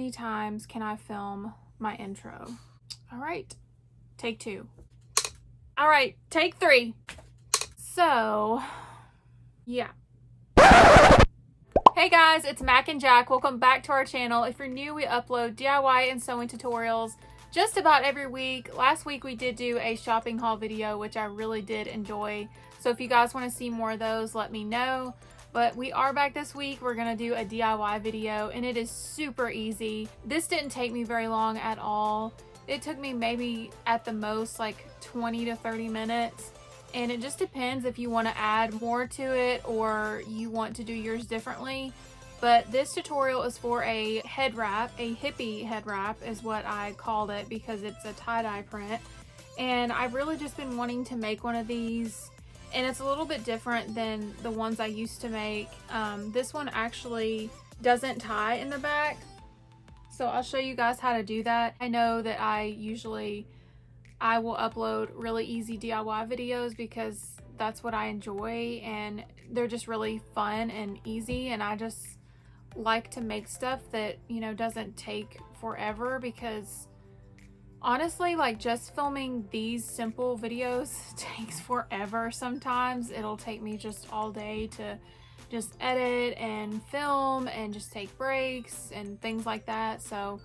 many times can I film my intro? All right, take 2. All right, take 3. So, yeah. Hey guys, it's Mac and Jack. Welcome back to our channel. If you're new, we upload DIY and sewing tutorials just about every week. Last week we did do a shopping haul video, which I really did enjoy. So if you guys want to see more of those, let me know. But we are back this week. We're going to do a DIY video and it is super easy. This didn't take me very long at all. It took me maybe at the most like 20 to 30 minutes. And it just depends if you want to add more to it or you want to do yours differently. But this tutorial is for a head wrap, a hippie head wrap is what I called it because it's a tie-dye print. And I've really just been wanting to make one of these, and it's a little bit different than the ones I used to make. This one actually doesn't tie in the back. So I'll show you guys how to do that. I know that I will upload really easy DIY videos because that's what I enjoy and they're just really fun and easy, and I just like to make stuff that, you know, doesn't take forever, because honestly, like, just filming these simple videos takes forever sometimes. It'll take me just all day to just edit and film and just take breaks and things like that. So,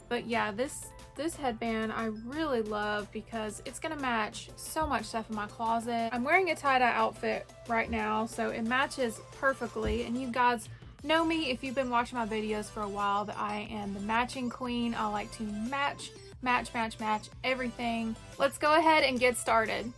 but yeah, this headband I really love because it's gonna match so much stuff in my closet. I'm wearing a tie-dye outfit right now, so it matches perfectly, and you guys know me if you've been watching my videos for a while that I am the matching queen. I like to match everything. Let's go ahead and get started.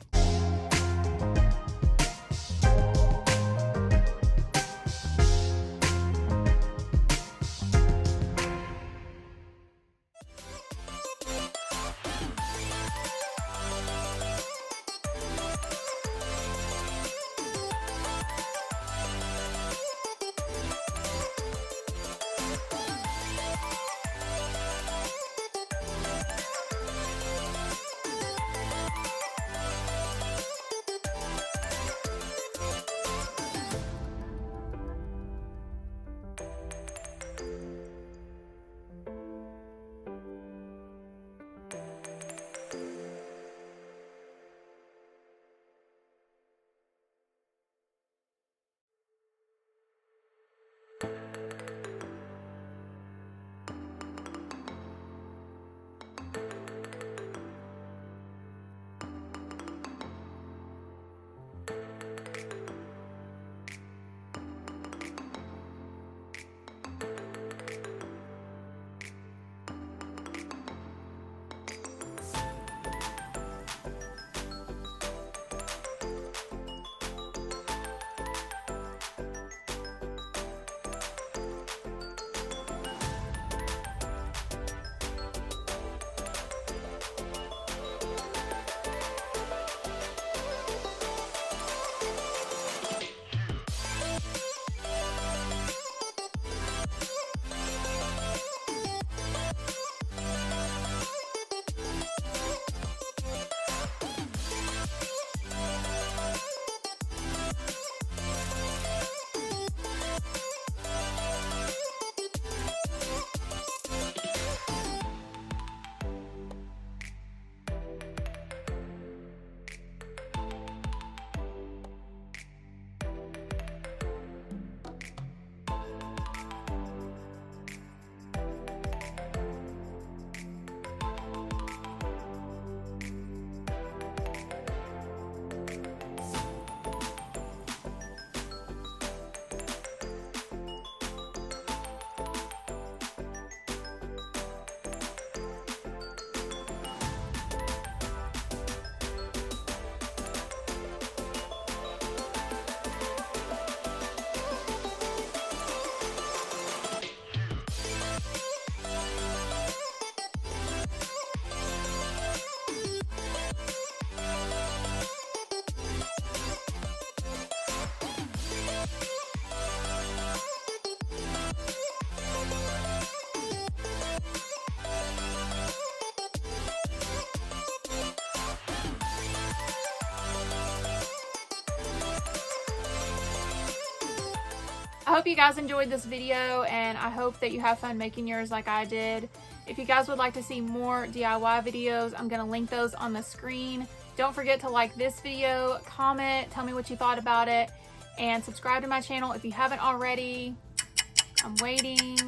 hope you guys enjoyed this video, and I hope that you have fun making yours like I did. If you guys would like to see more DIY videos, I'm going to link those on the screen. Don't forget to like this video, comment, tell me what you thought about it, and subscribe to my channel if you haven't already. I'm waiting.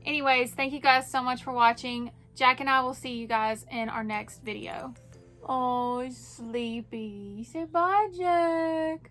Anyways, thank you guys so much for watching. Jack and I will see you guys in our next video. Oh, he's sleepy. Say bye, Jack.